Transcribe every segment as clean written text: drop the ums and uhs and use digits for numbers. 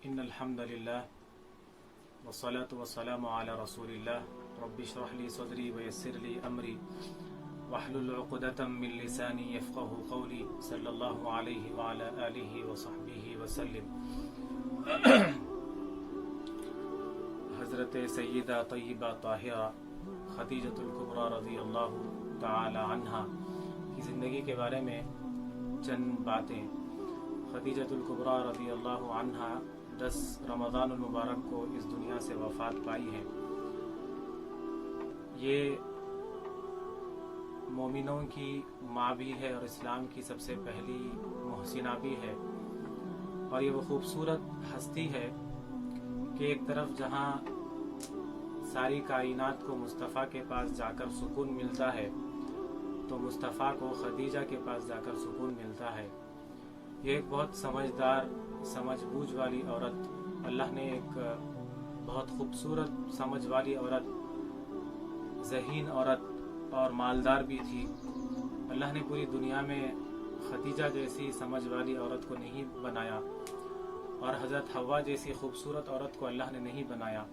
إن الحمد لله والصلاة والسلام على رسول الله رب اشرح لي صدري ويسر لي أمري واحلل عقدة من لساني يفقه قولي صلى الله عليه وعلى آله وصحبه وسلم. حضرت سیدہ طیبہ طاہرہ خدیجۃ الکبریٰ رضی اللہ تعالی عنہا کی زندگی کے بارے میں چند باتیں. خدیجۃ الکبریٰ رضی اللہ عنہا 10 رمضان المبارک کو اس دنیا سے وفات پائی ہیں. یہ مومنوں کی ماں بھی ہے اور اسلام کی سب سے پہلی محسنہ بھی ہے، اور یہ وہ خوبصورت ہستی ہے کہ ایک طرف جہاں ساری کائنات کو مصطفیٰ کے پاس جا کر سکون ملتا ہے تو مصطفیٰ کو خدیجہ کے پاس جا کر سکون ملتا ہے. یہ ایک بہت سمجھدار، سمجھ بوجھ والی عورت، اللہ نے ایک بہت خوبصورت سمجھ والی عورت، ذہین عورت اور مالدار بھی تھی. اللہ نے پوری دنیا میں خدیجہ جیسی سمجھ والی عورت کو نہیں بنایا، اور حضرت حوا جیسی خوبصورت عورت کو اللہ نے نہیں بنایا.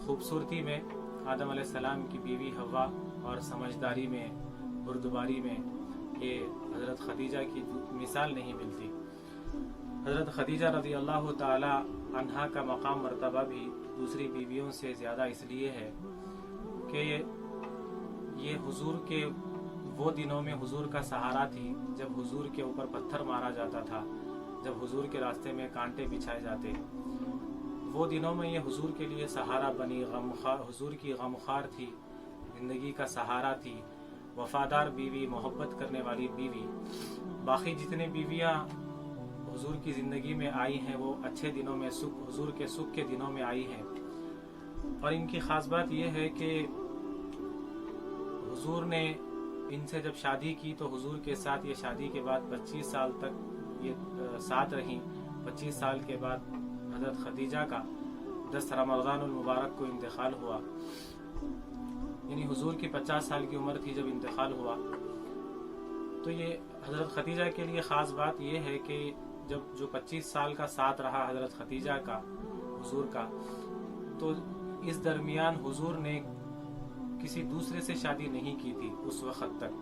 خوبصورتی میں آدم علیہ السلام کی بیوی حوا، اور سمجھداری میں، بردباری میں یہ حضرت خدیجہ کی مثال نہیں ملتی. حضرت خدیجہ رضی اللہ تعالی عنہا کا مقام مرتبہ بھی دوسری بیویوں سے زیادہ اس لیے ہے کہ یہ حضور کے وہ دنوں میں حضور کا سہارا تھی جب حضور کے اوپر پتھر مارا جاتا تھا، جب حضور کے راستے میں کانٹے بچھائے جاتے. وہ دنوں میں یہ حضور کے لیے سہارا بنی، حضور کی غمخوار تھی، زندگی کا سہارا تھی، وفادار بیوی، محبت کرنے والی بیوی. باقی جتنے بیویاں حضور کی زندگی میں آئی ہیں وہ اچھے دنوں میں، حضور کے سکھ کے دنوں میں آئی ہیں. اور ان کی خاص بات یہ ہے کہ حضور نے ان سے جب شادی کی تو حضور کے ساتھ یہ شادی کے بعد 25 سال تک یہ ساتھ رہیں. 25 سال کے بعد حضرت خدیجہ کا 10 رمضان المبارک کو انتقال ہوا، یعنی حضور کی 50 سال کی عمر تھی جب انتقال ہوا. تو یہ حضرت خدیجہ کے لیے خاص بات یہ ہے کہ جب جو 25 سال کا ساتھ رہا حضرت خدیجہ کا حضور کا، تو اس درمیان حضور نے کسی دوسرے سے شادی نہیں کی تھی اس وقت تک.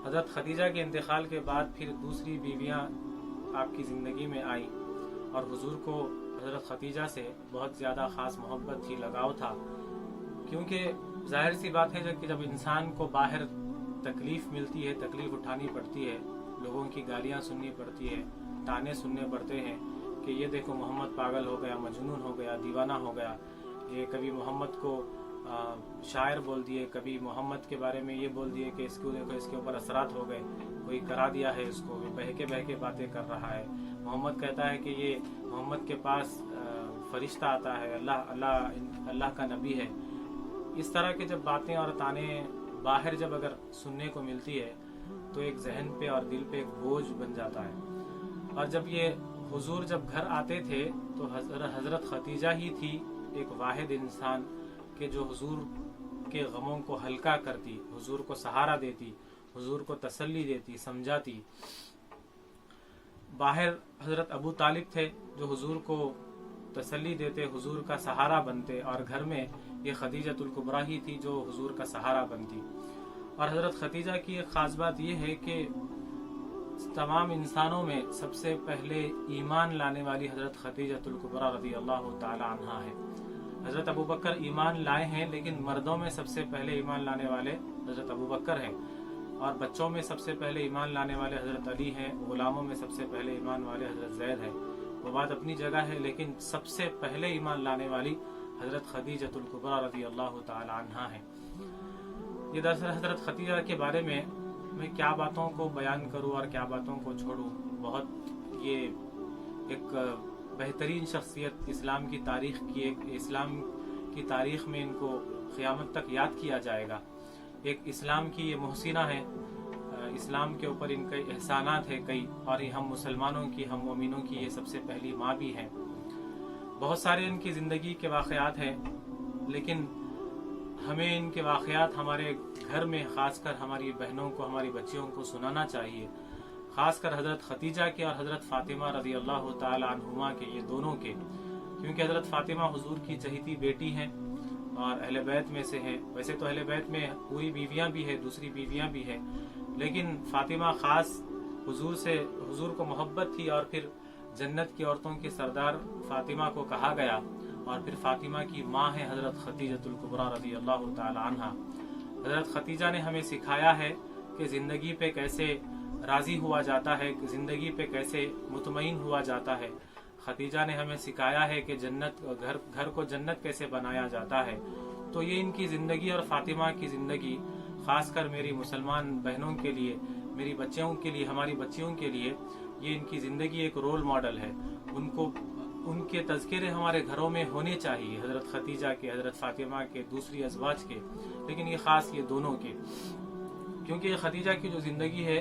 حضرت خدیجہ کے انتقال کے بعد پھر دوسری بیویاں آپ کی زندگی میں آئیں، اور حضور کو حضرت خدیجہ سے بہت زیادہ خاص محبت تھی، لگاؤ تھا. کیونکہ ظاہر سی بات ہے کہ جب انسان کو باہر تکلیف ملتی ہے، تکلیف اٹھانی پڑتی ہے، لوگوں کی گالیاں سننی پڑتی ہے، تانے سننے پڑتے ہیں کہ یہ دیکھو محمد پاگل ہو گیا، مجنون ہو گیا، دیوانہ ہو گیا. یہ کبھی محمد کو شاعر بول دیے، کبھی محمد کے بارے میں یہ بول دیے کہ اس کو دیکھو اس کے اوپر اثرات ہو گئے، کوئی کرا دیا ہے اس کو، بہکے باتیں کر رہا ہے. محمد کہتا ہے کہ یہ محمد کے پاس فرشتہ آتا ہے، اللہ کا نبی ہے. اس طرح کے جب باتیں اور تانے باہر جب اگر سننے کو ملتی ہے تو ایک ذہن پہ اور دل پہ ایک بوجھ بن جاتا ہے. اور جب یہ حضور جب گھر آتے تھے تو حضرت خدیجہ ہی تھی ایک واحد انسان کہ جو حضور کے غموں کو ہلکا کرتی، حضور کو سہارا دیتی، حضور کو تسلی دیتی، سمجھاتی. باہر حضرت ابو طالب تھے جو حضور کو تسلی دیتے، حضور کا سہارا بنتے، اور گھر میں یہ خدیجۃ الکبریٰ ہی تھی جو حضور کا سہارا بنتی. اور حضرت خدیجہ کی ایک خاص بات یہ ہے کہ تمام انسانوں میں سب سے پہلے ایمان لانے والی حضرت خدیجۃ الکبریٰ رضی اللہ تعالی عنہا ہے. حضرت ابو بکر ایمان لائے ہیں، لیکن مردوں میں سب سے پہلے ایمان لانے والے حضرت ابو بکر ہیں، اور بچوں میں سب سے پہلے ایمان لانے والے حضرت علی ہیں، غلاموں میں سب سے پہلے ایمان والے حضرت زید ہیں. وہ بات اپنی جگہ ہے، لیکن سب سے پہلے ایمان لانے والی حضرت خدیجۃ الکبریٰ رضی اللہ تعالی عنہا ہے. یہ دراصل حضرت خدیجہ کے بارے میں کیا باتوں کو بیان کروں اور کیا باتوں کو چھوڑوں. بہت یہ ایک بہترین شخصیت اسلام کی تاریخ کی، ایک اسلام کی تاریخ میں ان کو قیامت تک یاد کیا جائے گا. ایک اسلام کی یہ محسنہ ہے، اسلام کے اوپر ان کے احسانات ہیں کئی، اور ہم مسلمانوں کی، ہم مومنوں کی یہ سب سے پہلی ماں بھی ہیں. بہت سارے ان کی زندگی کے واقعات ہیں، لیکن ہمیں ان کے واقعات ہمارے گھر میں، خاص کر ہماری بہنوں کو، ہماری بچیوں کو سنانا چاہیے. खास कर हज़रत खतीजा के और हज़रत फ़ातिमा रज़ी अल्लाह ताला अन्हुमा के, ये दोनों के, क्योंकि हज़रत फ़ातिमा हुजूर की चहेती बेटी हैं और अहले बैत में से हैं। वैसे तो अहले बैत में पूरी बीवियां भी है, दूसरी बीवियां भी है, लेकिन फ़ातिमा ख़ास हुजूर को मोहब्बत थी और फिर जन्नत की औरतों की सरदार फ़ातिमा को कहा गया। और फिर फ़ातिमा की माँ है हज़रत खतीजतुल कुबरा रज़ी अल्लाह ताला अन्हा। हज़रत खतीजा ने हमें सिखाया है कि ज़िंदगी पे कैसे राज़ी हुआ जाता है, ज़िंदगी पे कैसे मुतमईन हुआ जाता है। खतीजा ने हमें सिखाया है कि घर को जन्नत कैसे बनाया जाता है। तो ये इनकी ज़िंदगी और फ़ातिमा की ज़िंदगी ख़ासकर मेरी मुसलमान बहनों के लिए, मेरी बच्चियों के लिए, हमारी बच्चियों के लिए ये इनकी ज़िंदगी एक रोल मॉडल है। उनके तज़किरे हमारे घरों में होने चाहिए, हज़रत खतीजा के, हज़रत फ़ातिमा के, दूसरी अज़वाज के, लेकिन ये ख़ास ये दोनों के, क्योंकि खतीजा की जो ज़िंदगी है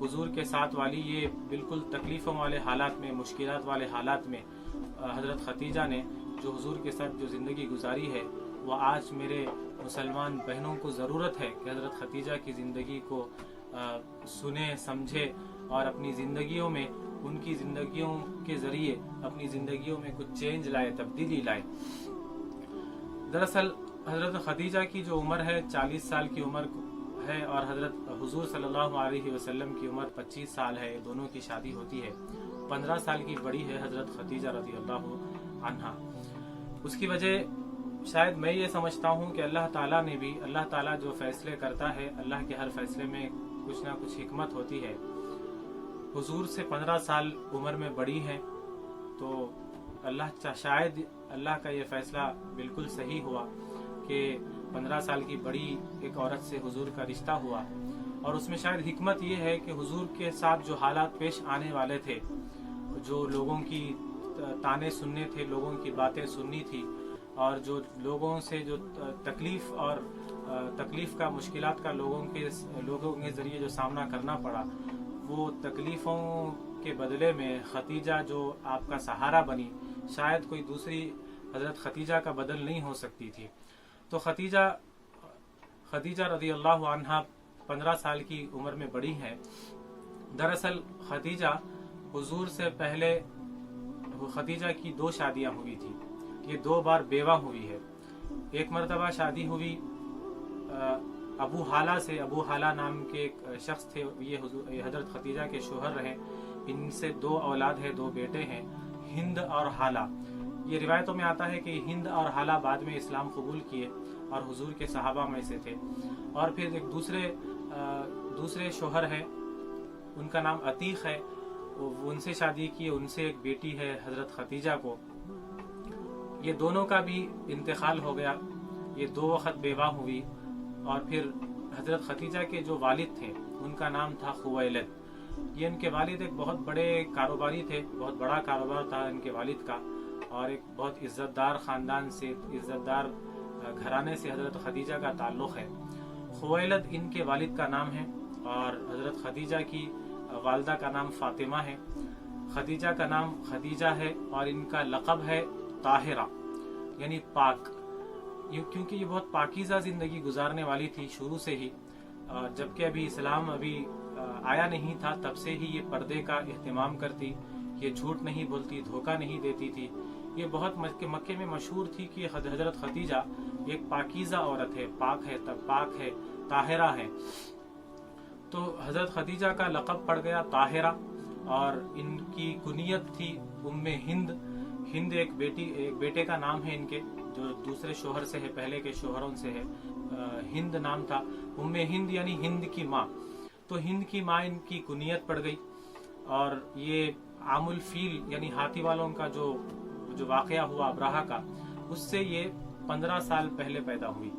हुजूर के साथ वाली, ये बिल्कुल तकलीफ़ों वाले हालात में, मुश्किलात वाले हालात में हज़रत खतीजा ने जो हुजूर के साथ जो ज़िंदगी गुजारी है, वो आज मेरे मुसलमान बहनों को ज़रूरत है कि हज़रत खतीजा की ज़िंदगी को सुने, समझे और अपनी ज़िंदगियों में, उनकी ज़िंदगियों के ज़रिए अपनी ज़िंदगियों में कुछ चेंज लाए, तब्दीली लाए। दरअसल हज़रत खतीजा की जो उम्र है 40 साल की उम्र है और हज़रत हुजूर सल्लल्लाहु अलैहि वसल्लम की उम्र 25 साल है। दोनों की शादी होती है। 15 साल की बड़ी है हज़रत खतीजा रज़ी अल्लाह अन्हा। उसकी वजह शायद मैं ये समझता हूँ कि अल्लाह ताला जो फैसले करता है, अल्लाह के हर फैसले में कुछ ना कुछ हिकमत होती है। हुजूर से 15 साल उम्र में बड़ी हैं, तो शायद अल्लाह का ये फैसला बिल्कुल सही हुआ कि 15 साल की बड़ी एक औरत से हुजूर का रिश्ता हुआ। और उसमें शायद हिकमत ये है कि हुजूर के साथ जो हालात पेश आने वाले थे, जो लोगों की ताने सुनने थे, लोगों की बातें सुननी थी, और जो लोगों से जो तकलीफ का, मुश्किलात का लोगों के ज़रिए जो सामना करना पड़ा, वो तकलीफ़ों के बदले में खतीजा जो आपका सहारा बनी, शायद कोई दूसरी हज़रत खतीजा का बदल नहीं हो सकती थी। तो खतीजा रज़ी अल्लाह अन्हा 15 साल की उम्र में बड़ी हैं। दरअसल खतीजा हुजूर से पहले, खतीजा की 2 शादियां हुई थी। ये 2 बार बेवा हुई है। एक मरतबा शादी हुई अबू हाला से। अबू हाला नाम के एक शख्स थे, ये हज़रत खतीजा के शोहर रहे। इनसे 2 औलाद है, 2 बेटे हैं, हिंद और हाला। ये रिवायतों में आता है कि हिंद और हाला बाद में इस्लाम कबूल किए और हुजूर के सहाबा में से थे। और फिर एक दूसरे शोहर हैं, उनका नाम अतीक है, उनसे शादी की, उनसे एक बेटी है हज़रत खतीजा को। ये दोनों का भी इंतकाल हो गया। ये 2 वक्त बेवा हुई। और फिर हज़रत खतीजा के जो वालिद थे, उनका नाम था खुवैलद। ये इनके वालिद एक बहुत बड़े कारोबारी थे, बहुत बड़ा कारोबार था इनके वालिद का, और एक बहुत इज़्ज़तदार ख़ानदान से, इज़्ज़तदार घराने से हज़रत खतीजा का ताल्लुक़ है। खुवैलद इनके वालिद का नाम है और हज़रत खतीजा की वालदा का नाम फ़ातिमा है। खतीजा का नाम खतीजा है और इनका लक़ब है ताहिरा, यानी पाक। क्योंकि ये बहुत पाकीज़ा ज़िंदगी गुजारने वाली थी शुरू से ही, जबकि अभी इस्लाम आया नहीं था, तब से ही ये पर्दे का एहतमाम करती, ये झूठ नहीं बोलती, धोखा नहीं देती थी। ये बहुत मक्के में मशहूर थी कि हज़रत खतीजा एक पाकीज़ा औरत है, पाक है, ताहिरा है। तो हज़रत खतीजा का लक़ब पड़ गया ताहिरा, और इनकी कुनियत थी उम्मे हिंद। हिंद एक बेटे का नाम है इनके, जो दूसरे शोहर से है, पहले के शोहरों से है। हिंद नाम था। उम्मे हिंद यानी हिंद की माँ। तो हिंद की माँ इनकी कुनियत पड़ गई। और ये आमुल फील यानी हाथी वालों का जो वाक़या हुआ अब्राहा का, उससे ये 15 साल पहले पैदा हुई।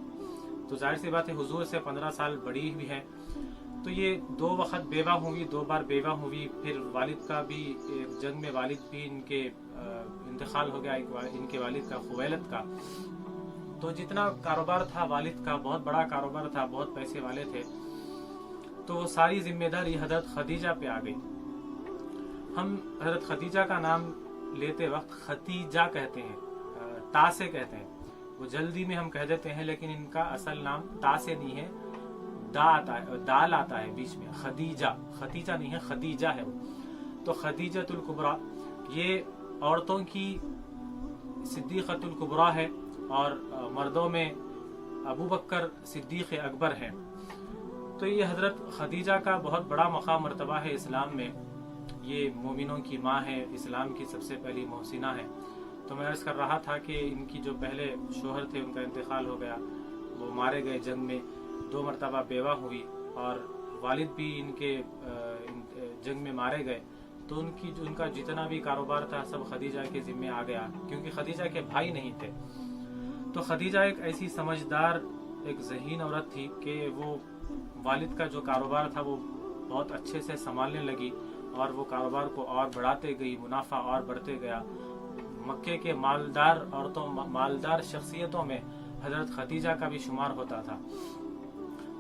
तो जाहिर सी बात है हुजूर से 15 साल बड़ी भी है। तो ये 2 वक्त बेवा हुई, 2 बार बेवा हुई। फिर वालिद का भी, एक जंग में वालिद भी इनके इंतकाल हो गया, इनके वालिद का, खुवैलद का। तो जितना कारोबार था वालिद का, बहुत बड़ा कारोबार था, बहुत पैसे वाले थे। तो सारी जिम्मेदारी हज़रत खतीजा पे आ गई। हम हज़रत खतीजा का नाम लेते वक्त खतीजा कहते हैं, ता से कहते हैं। वो जल्दी में हम कह देते हैं, लेकिन इनका असल नाम ता से नहीं है, دال آتا ہے بیچ میں، ختیجہ نہیں ہے، خدیجہ ہے وہ. تو خدیجۃ الکبریٰ یہ عورتوں کی صدیقۃ الکبریٰ ہے، اور مردوں میں ابو بکر صدیق اکبر ہے. تو یہ حضرت خدیجہ کا بہت بڑا مقام مرتبہ ہے اسلام میں. یہ مومنوں کی ماں ہے، اسلام کی سب سے پہلی محسنہ ہے. تو میں عرض کر رہا تھا کہ ان کی جو پہلے شوہر تھے ان کا انتقال ہو گیا، وہ مارے گئے جنگ میں. 2 مرتبہ بیوہ ہوئی، اور والد بھی ان کے جنگ میں مارے گئے. تو ان کا جتنا بھی کاروبار تھا سب خدیجہ کے ذمے آ گیا، کیونکہ خدیجہ کے بھائی نہیں تھے. تو خدیجہ ایک ایسی سمجھدار، ایک ذہین عورت تھی کہ وہ والد کا جو کاروبار تھا وہ بہت اچھے سے سنبھالنے لگی، اور وہ کاروبار کو اور بڑھاتے گئی، منافع اور بڑھتے گیا. مکے کے مالدار شخصیتوں میں حضرت خدیجہ کا بھی شمار ہوتا تھا.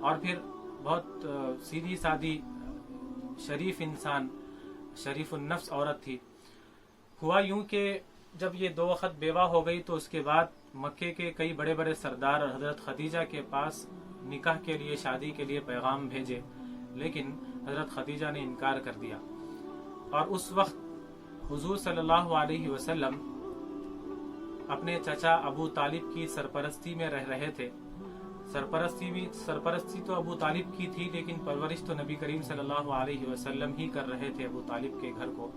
اور پھر بہت سیدھی سادی شریف انسان، شریف النفس عورت تھی. ہوا یوں کہ جب یہ 2 وقت بیوہ ہو گئی تو اس کے بعد مکے کے کئی بڑے بڑے سردار حضرت خدیجہ کے پاس نکاح کے لیے، شادی کے لیے پیغام بھیجے، لیکن حضرت خدیجہ نے انکار کر دیا. اور اس وقت حضور صلی اللہ علیہ وسلم اپنے چچا ابو طالب کی سرپرستی میں رہ رہے تھے. سرپرستی تو ابو طالب کی تھی، لیکن پرورش تو نبی کریم صلی اللہ علیہ وسلم ہی کر رہے تھے. ابو طالب کے گھر کو،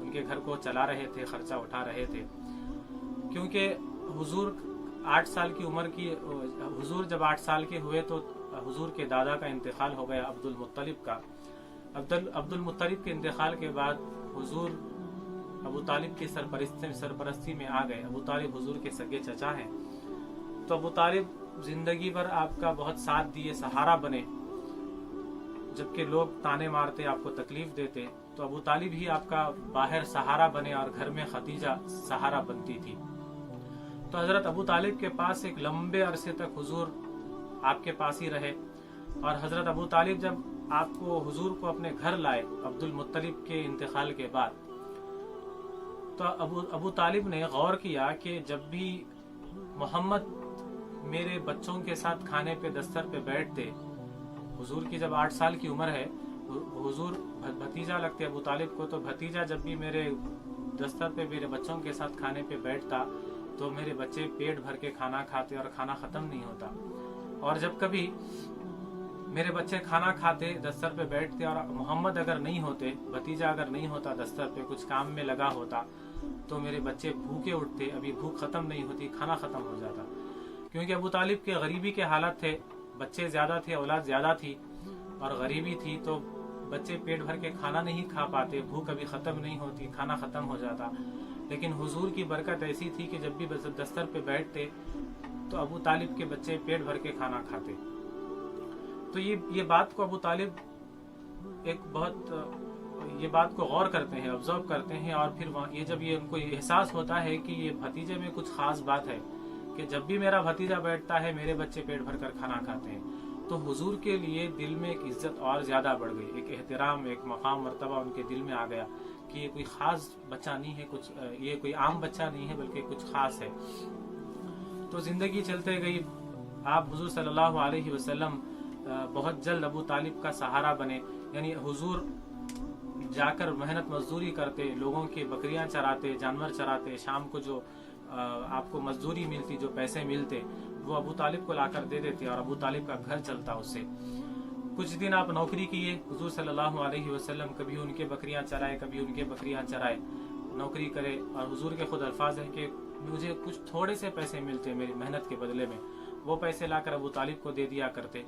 ان کے گھر کو چلا رہے تھے، خرچہ اٹھا رہے تھے. کیونکہ حضور 8 سال کی عمر کی، حضور جب 8 سال کے ہوئے تو حضور کے دادا کا انتقال ہو گیا، عبد المطلب کا. عبد المطلب کے انتقال کے بعد حضور ابو طالب کی سرپرستی میں آ گئے. ابو طالب حضور کے سگے چچا ہیں. تو ابو طالب زندگی بھر آپ کا بہت ساتھ دیے، سہارا بنے. جبکہ لوگ تانے مارتے، آپ کو تکلیف دیتے، تو ابو طالب ہی آپ کا باہر سہارا بنے، اور گھر میں خدیجہ سہارا بنتی تھی. تو حضرت ابو طالب کے پاس ایک لمبے عرصے تک حضور آپ کے پاس ہی رہے. اور حضرت ابو طالب جب آپ کو، حضور کو اپنے گھر لائے عبد المطلب کے انتقال کے بعد، تو ابو طالب نے غور کیا کہ جب بھی محمد میرے بچوں کے ساتھ کھانے پہ دستر پہ بیٹھتے، حضور کی جب 8 سال کی عمر ہے، حضور بھتیجا لگتے ابو طالب کو، تو بھتیجا جب بھی میرے دستر پہ میرے بچوں کے ساتھ کھانے پہ بیٹھتا تو میرے بچے پیٹ بھر کے کھانا کھاتے اور کھانا ختم نہیں ہوتا. اور جب کبھی میرے بچے کھانا کھاتے، دستر پہ بیٹھتے، اور محمد اگر نہیں ہوتے، بھتیجا اگر نہیں ہوتا دستر پہ، کچھ کام میں لگا ہوتا، تو میرے بچے بھوکے اٹھتے، ابھی بھوک ختم نہیں ہوتی، کھانا ختم ہو جاتا. کیونکہ ابو طالب کے غریبی کے حالت تھے، بچے زیادہ تھے، اولاد زیادہ تھی، اور غریبی تھی، تو بچے پیٹ بھر کے کھانا نہیں کھا پاتے، بھوک ابھی ختم نہیں ہوتی، کھانا ختم ہو جاتا. لیکن حضور کی برکت ایسی تھی کہ جب بھی دستر پہ بیٹھتے تو ابو طالب کے بچے پیٹ بھر کے کھانا کھاتے. تو یہ بات کو ابو طالب یہ بات کو غور کرتے ہیں، آبزرو کرتے ہیں. اور پھر یہ جب ان کو احساس ہوتا ہے کہ یہ بھتیجے میں کچھ خاص بات ہے، کہ جب بھی میرا بھتیجا بیٹھتا ہے میرے بچے پیٹ بھر کر کھانا کھاتے ہیں، تو حضور کے لیے دل میں ایک عزت اور زیادہ بڑھ گئی، ایک احترام، ایک مقام مرتبہ ان کے دل میں آ گیا کہ یہ کوئی خاص بچہ نہیں ہے، یہ کوئی عام بچہ نہیں ہے، بلکہ کچھ خاص ہے. تو زندگی چلتے گئی. آپ حضور صلی اللہ علیہ وسلم بہت جلد ابو طالب کا سہارا بنے. یعنی حضور جا کر محنت مزدوری کرتے، لوگوں کی بکریاں چراتے، جانور چراتے، شام کو جو آپ کو مزدوری ملتی، جو پیسے ملتے، وہ ابو طالب کو لا کر دے دیتے، اور ابو طالب کا گھر چلتا اس سے. کچھ دن آپ نوکری کیے حضور صلی اللہ علیہ وسلم، کبھی ان کے بکریاں چرائے، کبھی ان کے بکریاں چرائے، نوکری کرے. اور حضور کے خود الفاظ ہیں کہ مجھے کچھ تھوڑے سے پیسے ملتے میری محنت کے بدلے میں، وہ پیسے لا کر ابو طالب کو دے دیا کرتے.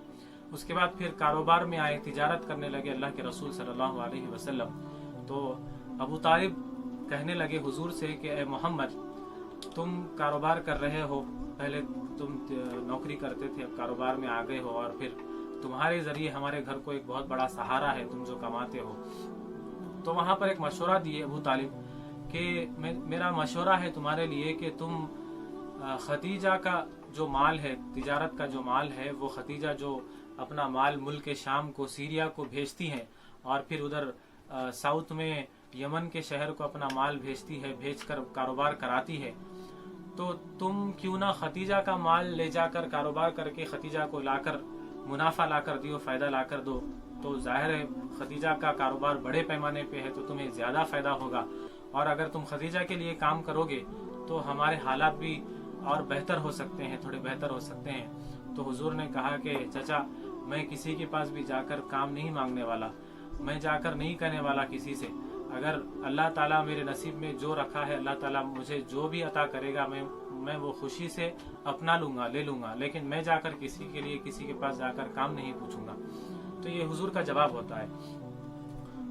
اس کے بعد پھر کاروبار میں آئے، تجارت کرنے لگے اللہ کے رسول صلی اللہ علیہ وسلم. تو ابو طالب کہنے لگے حضور سے کہ اے محمد، تم کاروبار کر رہے ہو، پہلے تم نوکری کرتے تھے، اب کاروبار میں آ گئے ہو، اور پھر تمہارے ذریعے ہمارے گھر کو ایک بہت بڑا سہارا ہے، تم جو کماتے ہو. تو وہاں پر ایک مشورہ دیے ابو طالب کہ میرا مشورہ ہے تمہارے لیے کہ تم خدیجہ کا جو مال ہے، تجارت کا جو مال ہے، وہ خدیجہ جو اپنا مال ملک شام کو، سیریا کو بھیجتی ہیں، اور پھر ادھر ساؤتھ میں یمن کے شہر کو اپنا مال بھیجتی ہے، بھیج کر کاروبار کراتی ہے، تو تم کیوں نہ خدیجہ کا مال لے جا کر کاروبار کر کے خدیجہ کو لا کر मुनाफा ला कर दियो, फायदा ला कर दो, तो जाहिर है खदीजा का कारोबार बड़े पैमाने पे है तो तुम्हें ज्यादा फायदा होगा। और अगर तुम खदीजा के लिए काम करोगे तो हमारे हालात भी और बेहतर हो सकते हैं, थोड़े बेहतर हो सकते हैं। तो हुजूर ने कहा कि चाचा, मैं किसी के पास भी जाकर काम नहीं मांगने वाला, मैं जाकर नहीं कहने वाला किसी से। अगर अल्लाह ताला मेरे नसीब में जो रखा है, अल्लाह ताला मुझे जो भी अता करेगा, मैं वो खुशी से अपना लूंगा, ले लूंगा, लेकिन मैं जाकर किसी के लिए किसी के पास जाकर काम नहीं पूछूंगा। तो ये हुजूर का जवाब होता है।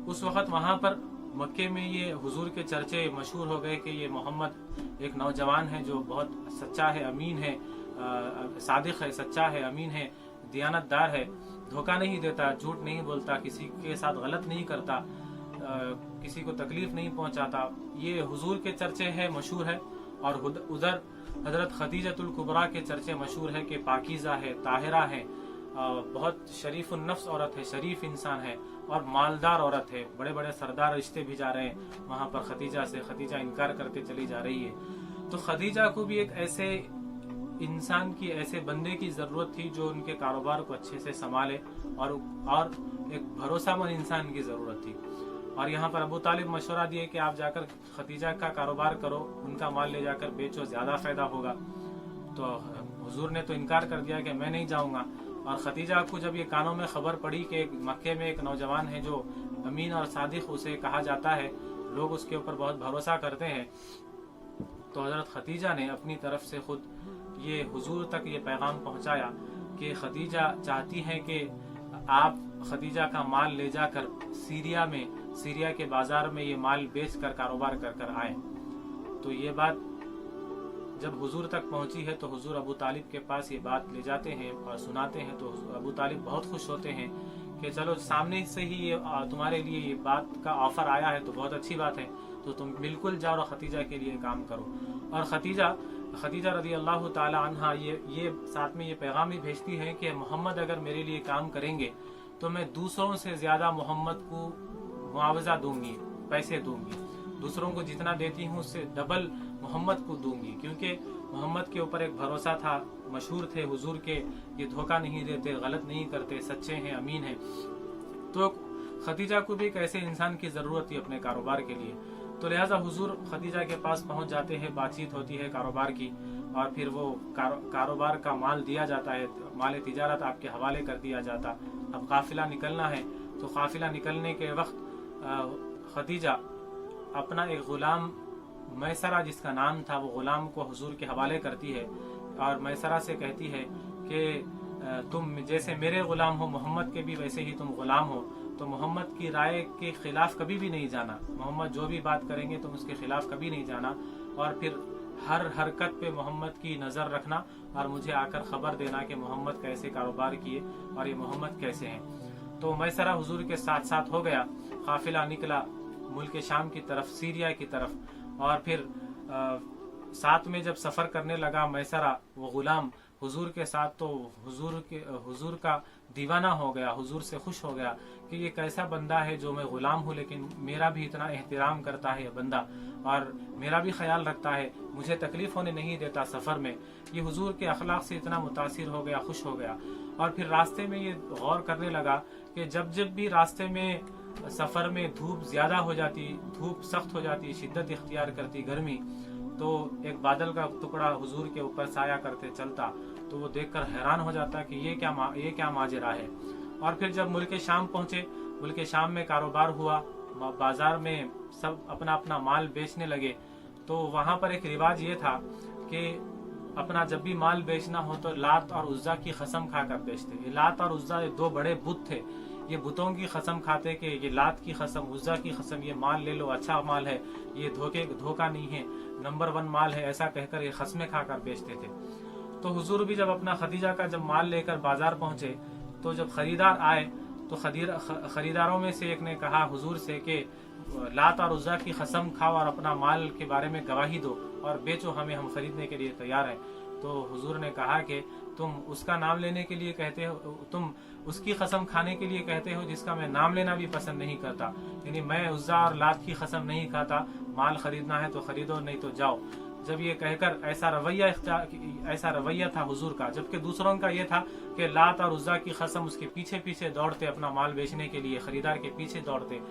उस वक्त वहां पर मक्के में ये हुजूर के चर्चे मशहूर हो गए कि ये मोहम्मद एक नौजवान है जो बहुत सच्चा है, अमीन है, सादिक है, सच्चा है, अमीन है, दियानतदार है, धोखा नहीं देता, झूठ नहीं बोलता, किसी के साथ गलत नहीं करता, किसी को तकलीफ नहीं पहुंचाता। ये हुजूर के चर्चे है, मशहूर है। और उधर हजरत खदीजतुल कुबरा के चर्चे मशहूर है कि पाकीज़ा है, ताहिरा है, बहुत शरीफ नफ्स औरत है, शरीफ इंसान है और मालदार औरत है। बड़े बड़े सरदार रिश्ते भी जा रहे हैं वहां पर खदीजा से, खदीजा इनकार करके चली जा रही है। तो खदीजा को भी एक ऐसे इंसान की, ऐसे बंदे की जरूरत थी जो उनके कारोबार को अच्छे से संभाले, और एक भरोसामंद इंसान की जरूरत थी। और यहाँ पर अबू तालिब मशवरा दिए कि आप जाकर खदीजा का कारोबार करो, उनका माल ले जाकर बेचो, ज्यादा फायदा होगा। तो हुजूर ने तो इनकार कर दिया कि मैं नहीं जाऊंगा। और खदीजा को जब ये कानों में खबर पड़ी कि मक्के में एक नौजवान है जो अमीन और सादिक उसे कहा जाता है, लोग उसके ऊपर बहुत भरोसा करते हैं, तो हजरत खदीजा ने अपनी तरफ से खुद ये हुजूर तक ये पैगाम पहुंचाया कि खदीजा चाहती है कि आप खदीजा का माल ले जाकर सीरिया के बाजार में ये माल बेच कर कारोबार कर कर आए। तो ये बात जब हुजूर तक पहुंची है तो हुजूर अबू तालिब के पास ये बात ले जाते हैं और सुनाते हैं। तो अबू तालिब बहुत खुश होते हैं कि चलो सामने से ही ये तुम्हारे लिए ये बात का ऑफर आया है तो बहुत अच्छी बात है, तो तुम बिल्कुल जाओ और खदीजा के लिए काम करो। और खदीजा रदी अल्लाह ताला अन्हा ये साथ में ये पैगाम भी भेजती है कि मोहम्मद अगर मेरे लिए काम करेंगे तो मैं दूसरों से ज्यादा मोहम्मद को मुआवजा दूंगी, पैसे दूंगी, दूसरों को जितना देती हूँ उससे डबल मोहम्मद को दूंगी, क्योंकि मोहम्मद के ऊपर एक भरोसा था, मशहूर थे हुजूर के, ये धोखा नहीं देते, गलत नहीं करते, सच्चे हैं, अमीन हैं। तो खदीजा को भी एक ऐसे इंसान की जरूरत थी अपने कारोबार के लिए। तो लिहाजा हुजूर खदीजा के पास पहुंच जाते हैं, बातचीत होती है कारोबार की, और फिर वो कारोबार का माल दिया जाता है, माल तिजारत आपके हवाले कर दिया जाता। अब काफिला निकलना है, तो काफिला निकलने के वक्त खदीजा अपना एक गुलाम मैसरा जिसका नाम था, वो गुलाम को हुजूर के हवाले करती है और मैसरा से कहती है कि तुम जैसे मेरे गुलाम हो, मोहम्मद के भी वैसे ही तुम गुलाम हो, तो मोहम्मद की राय के खिलाफ कभी भी नहीं जाना, मोहम्मद जो भी बात करेंगे तुम उसके खिलाफ कभी नहीं जाना, और फिर हर हरकत पे मोहम्मद की नजर रखना और मुझे आकर खबर देना कि मोहम्मद कैसे कारोबार किए और ये मोहम्मद कैसे हैं। तो मैसरा हुजूर के साथ साथ हो गया, काफिला निकला मुल्क शाम की तरफ, सीरिया की तरफ, और फिर साथ में जब सफर करने लगा मैसरा वो गुलाम हुजूर के साथ, तो हुजूर का दीवाना हो गया, हुजूर से खुश हो गया कि ये कैसा बंदा है जो मैं गुलाम हूँ लेकिन मेरा भी इतना एहतराम करता है ये बंदा, और मेरा भी ख्याल रखता है, मुझे तकलीफ होने नहीं देता सफर में। ये हुजूर के अखलाक से इतना मुतासिर हो गया, खुश हो गया। और फिर रास्ते में ये गौर करने लगा कि जब भी रास्ते में सफर में धूप ज्यादा हो जाती, धूप सख्त हो जाती, शिद्दत इख्तियार करती गर्मी, तो एक बादल का टुकड़ा हुजूर के ऊपर साया करते चलता, तो वो देखकर हैरान हो जाता कि ये क्या माजरा है। और फिर जब मुल्क शाम पहुंचे, मुल्क शाम में कारोबार हुआ, बाजार में सब अपना अपना माल बेचने लगे। तो वहां पर एक रिवाज ये था कि अपना जब भी माल बेचना हो तो लात और उज्जा की कसम खाकर बेचते। लात और उज्जा दो बड़े बुत थे, ये बुतों की कसम खाते कि ये लात की कसम, उज्जा की कसम, ये माल ले लो, अच्छा माल है, ये धोखा नहीं है, नंबर 1 माल है, ऐसा कहकर ये कसमें खाकर बेचते थे। तो हुजूर भी जब अपना खदीजा का जब माल लेकर बाजार पहुंचे, तो जब खरीदार आए तो खरीदारों में से एक ने कहा हुजूर से कि लात और उज्जा की कसम खाओ और अपना माल के बारे में गवाही दो और बेचो हमें, हम खरीदने के लिए तैयार हैं। तो हुजूर ने कहा कि तुम उसका नाम लेने के लिए कहते हो, तुम उसकी कसम खाने के लिए कहते हो जिसका मैं नाम लेना भी पसंद नहीं करता, यानी मैं उज्जा और लात की कसम नहीं खाता, माल खरीदना है तो खरीदो नहीं तो जाओ। जब ये कहकर ऐसा रवैया था हुजूर का, जबकि दूसरों का ये था कि लात और उज़्ज़ा की कसम उसके पीछे पीछे दौड़ते, अपना माल बेचने के लिए खरीदार के पीछे दौड़ते।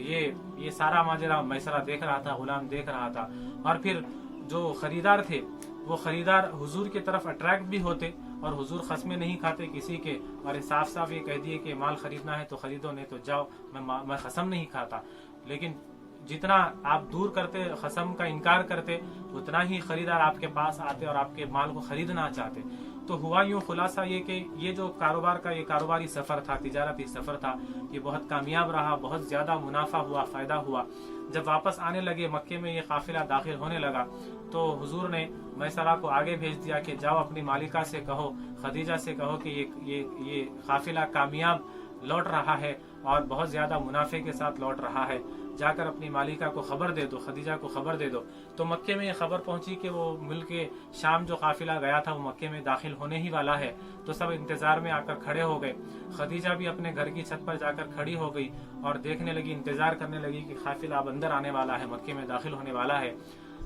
ये सारा माजरा मैसरा देख रहा था, गुलाम देख रहा था। और फिर जो खरीदार थे वो खरीदार हुजूर की तरफ अट्रैक्ट भी होते और हुजूर खस्में नहीं खाते किसी के, और साफ साफ ये कह दिए कि माल खरीदना है तो खरीदो, नहीं तो जाओ, मैं खसम नहीं खाता। लेकिन जितना आप दूर करते, खसम का इनकार करते, उतना ही खरीदार आपके पास आते और आपके माल को खरीदना चाहते। तो हुआ यूं खुलासा ये कि ये जो कारोबार का ये कारोबारी सफर था, तिजारती सफर था, ये बहुत कामयाब रहा, बहुत ज्यादा मुनाफा हुआ, फायदा हुआ। जब वापस आने लगे मक्के में, ये काफिला दाखिल होने लगा, तो हुजूर ने मैसरा को आगे भेज दिया कि जाओ अपनी मालिका से कहो, खदीजा से कहो कि ये काफिला कामयाब लौट रहा है और बहुत ज्यादा मुनाफे के साथ लौट रहा है, जाकर अपनी मालिका को खबर दे दो, खदीजा को खबर दे दो। तो मक्के में ये खबर पहुंची कि वो मुल्क शाम जो काफिला गया था वो मक्के में दाखिल होने ही वाला है। तो सब इंतजार में आकर खड़े हो गए। खदीजा भी अपने घर की छत पर जाकर खड़ी हो गई और देखने लगी, इंतजार करने लगी कि काफिला अब अंदर आने वाला है, मक्के में दाखिल होने वाला है।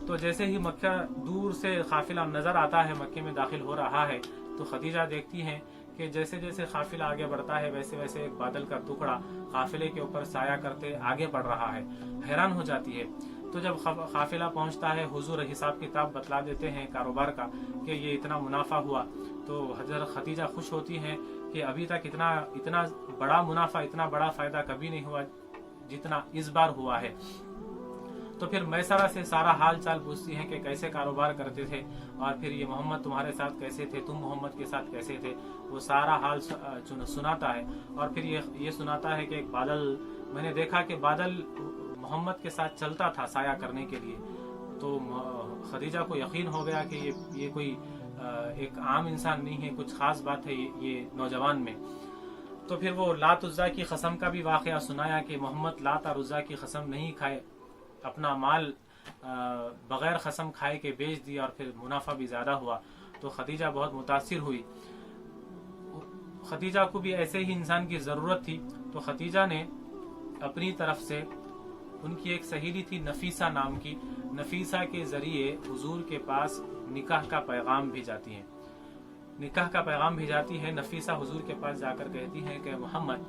तो जैसे ही मक्का दूर से काफिला नजर आता है, मक्के में दाखिल हो रहा है, तो खदीजा देखती हैं कि जैसे जैसे काफिला आगे बढ़ता है वैसे वैसे एक बादल का टुकड़ा काफिले के ऊपर साया करते आगे बढ़ रहा है। हैरान हो जाती है। तो जब काफिला पहुंचता है, हुजूर हिसाब किताब बतला देते हैं कारोबार का कि ये इतना मुनाफा हुआ। तो हजरत खदीजा खुश होती हैं कि अभी तक इतना बड़ा मुनाफा, इतना बड़ा फायदा कभी नहीं हुआ जितना इस बार हुआ है। तो फिर मैसरा से सारा हाल चाल पूछती हैं कि कैसे कारोबार करते थे, और फिर ये मोहम्मद तुम्हारे साथ कैसे थे, तुम मोहम्मद के साथ कैसे थे, वो सारा हाल सुनाता है। और फिर ये सुनाता है कि एक बादल, मैंने देखा कि बादल मोहम्मद के साथ चलता था साया करने के लिए। तो खदीजा को यकीन हो गया कि ये कोई एक आम इंसान नहीं है, कुछ खास बात है ये नौजवान में। तो फिर वो लात उज़्ज़ा की कसम का भी वाक़या सुनाया कि मोहम्मद लात और उज़्ज़ा की कसम नहीं खाए, अपना माल बगैर कसम खाए के बेच दिया और फिर मुनाफा भी ज्यादा हुआ। तो खदीजा बहुत मुतासिर हुई। खदीजा को भी ऐसे ही इंसान की जरूरत थी। तो खदीजा ने अपनी तरफ से, उनकी एक सहेली थी नफीसा नाम की, नफीसा के जरिए हुजूर के पास निकाह का पैगाम भेजाती है। निकाह का पैगाम भेजाती है। नफीसा हुजूर के पास जाकर कहती है कि मोहम्मद,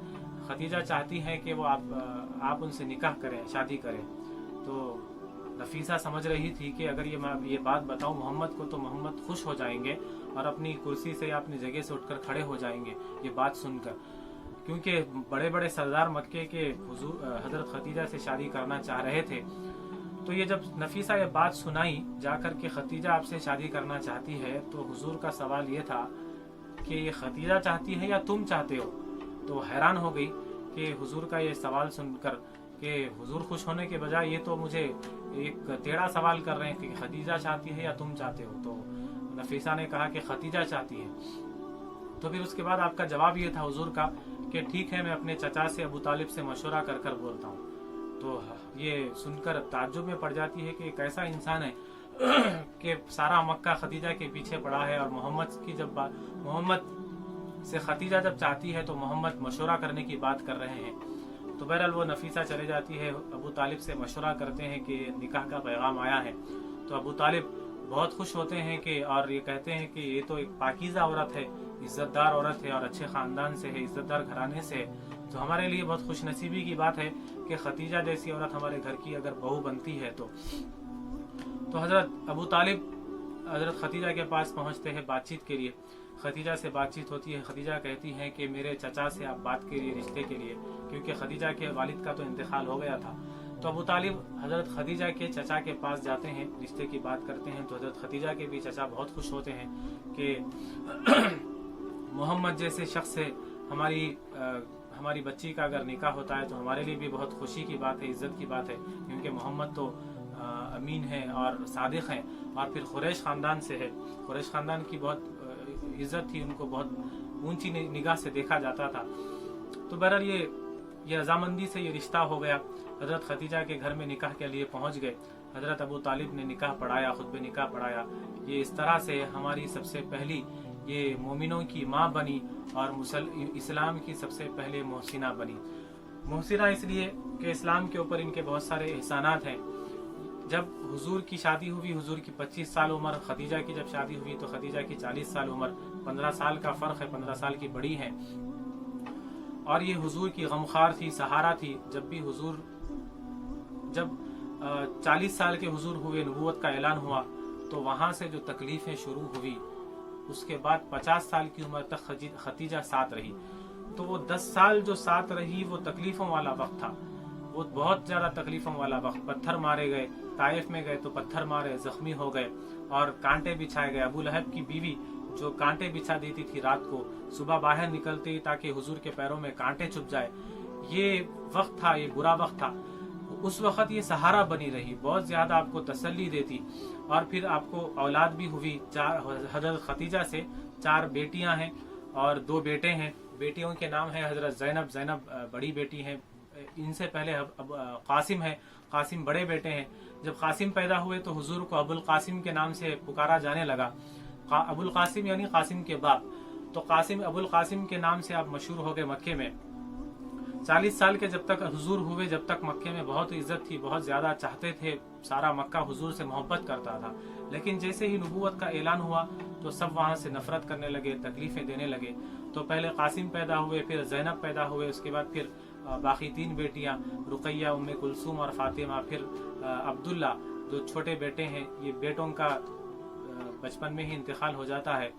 खदीजा चाहती है कि वो आप उनसे निकाह करें, शादी करें। तो नफीसा समझ रही थी कि अगर ये बात बताऊं मोहम्मद को तो मोहम्मद खुश हो जाएंगे और अपनी कुर्सी से या अपनी जगह से उठकर खड़े हो जाएंगे ये बात सुनकर, क्योंकि बड़े बड़े सरदार मक्के के हजरत खदीजा से शादी करना चाह रहे थे। तो ये जब नफीसा ये बात सुनाई जाकर के खदीजा आपसे शादी करना चाहती है, तो हुजूर का सवाल ये था कि ये खदीजा चाहती है या तुम चाहते हो। तो हैरान हो गई कि हुजूर का ये सवाल सुनकर कि हुजूर खुश होने के बजाय ये तो मुझे एक टेढ़ा सवाल कर रहे हैं कि खदीजा चाहती है या तुम चाहते हो। तो नफीसा ने कहा कि खदीजा चाहती है। तो फिर उसके बाद आपका जवाब ये था हुजूर का कि ठीक है, मैं अपने चचा से अबू तालिब से मशवरा कर कर बोलता हूँ। तो ये सुनकर ताज्जुब में पड़ जाती है कि एक ऐसा इंसान है कि सारा मक्का खदीजा के पीछे पड़ा है, और मोहम्मद से खदीजा जब चाहती है तो मोहम्मद मशवरा करने की बात कर रहे हैं। तो बहरहाल वो नफीसा चले जाती है, अबू तालिब से मशवरा करते हैं कि निकाह का पैगाम आया है। तो अबू तालिब बहुत खुश होते हैं कि, और ये कहते हैं कि ये तो एक पाकीज़ा औरत है, इज्जतदार औरत है और अच्छे खानदान से है, इज्जतदार घराने से है। तो हमारे लिए बहुत खुश नसीबी की बात है कि खदीजा जैसी औरत हमारे घर की अगर बहू बनती है। तो हजरत अबू तालिब हजरत खदीजा के पास पहुंचते हैं बातचीत के लिए। खदीजा से बातचीत होती है। खदीजा कहती हैं कि मेरे चचा से आप बात करिए रिश्ते के लिए, क्योंकि खदीजा के वालिद का तो इंतकाल हो गया था। तो अबू तालिब हजरत खदीजा के चचा के पास जाते हैं, रिश्ते की बात करते हैं। तो हजरत खदीजा के भी चचा बहुत खुश होते हैं कि मोहम्मद जैसे शख्स से हमारी बच्ची का अगर निकाह होता है तो हमारे लिए भी बहुत खुशी की बात है, इज्जत की बात है, क्योंकि मोहम्मद तो अमीन है और सादिक हैं, और फिर कुरैश खानदान से है। कुरैश खानदान की बहुत इज्जत थी, उनको बहुत ऊंची निगाह से देखा जाता था। तो बहरहाल ये रजामंदी से ये रिश्ता हो गया। हजरत खदीजा के घर में निकाह के लिए पहुंच गए। हजरत अबू तालिब ने निकाह पढ़ाया, खुतबे निकाह पढ़ाया। ये इस तरह से हमारी सबसे पहली ये मोमिनों की माँ बनी और इस्लाम की सबसे पहले मोहसिना बनी। मोहसिना इसलिए कि इस्लाम के ऊपर इनके बहुत सारे एहसानात हैं। جب حضور کی شادی ہوئی، حضور کی 25 سال عمر، خدیجہ کی جب شادی ہوئی تو خدیجہ کی 40 سال عمر، 15 سال کا فرق ہے، 15 سال کی بڑی ہیں، اور یہ حضور کی غمخوار تھی، سہارا تھی۔ جب 40 سال کے حضور ہوئے، نبوت کا اعلان ہوا، تو وہاں سے جو تکلیفیں شروع ہوئی، اس کے بعد 50 سال کی عمر تک خدیجہ ساتھ رہی۔ تو وہ 10 سال جو ساتھ رہی وہ تکلیفوں والا وقت تھا، وہ بہت زیادہ تکلیفوں والا وقت۔ پتھر مارے گئے، طائف میں گئے تو پتھر مارے، زخمی ہو گئے اور کانٹے بچھائے گئے۔ ابو لہب کی بیوی جو کانٹے بچھا دیتی تھی رات کو، صبح باہر نکلتے تاکہ حضور کے پیروں میں کانٹے چبھ جائے، یہ وقت تھا، یہ برا وقت تھا۔ اس وقت یہ سہارا بنی رہی، بہت زیادہ آپ کو تسلی دیتی، اور پھر آپ کو اولاد بھی ہوئی۔ حضرت خدیجہ سے 4 بیٹیاں ہیں اور 2 بیٹے ہیں۔ بیٹیوں کے نام ہیں حضرت زینب بڑی بیٹی ہیں، ان سے پہلے قاسم ہے، قاسم بڑے بیٹے ہیں۔ جب قاسم پیدا ہوئے تو حضور کو ابو القاسم کے نام سے پکارا جانے لگا۔ ابو القاسم یعنی قاسم کے باپ، تو قاسم ابو القاسم کے نام سے آپ مشہور ہو گئے مکے میں۔ 40 سال کے جب تک حضور ہوئے، جب تک مکے میں بہت عزت تھی، بہت زیادہ چاہتے تھے، سارا مکہ حضور سے محبت کرتا تھا۔ لیکن جیسے ہی نبوت کا اعلان ہوا تو سب وہاں سے نفرت کرنے لگے، تکلیفیں دینے لگے۔ تو پہلے قاسم پیدا ہوئے، پھر زینب پیدا ہوئے، اس کے بعد پھر باقی 3 بیٹیاں، رقیہ، ام کلثوم اور فاطمہ، پھر عبداللہ جو چھوٹے بیٹے ہیں۔ یہ بیٹوں کا بچپن میں ہی انتقال ہو جاتا ہے۔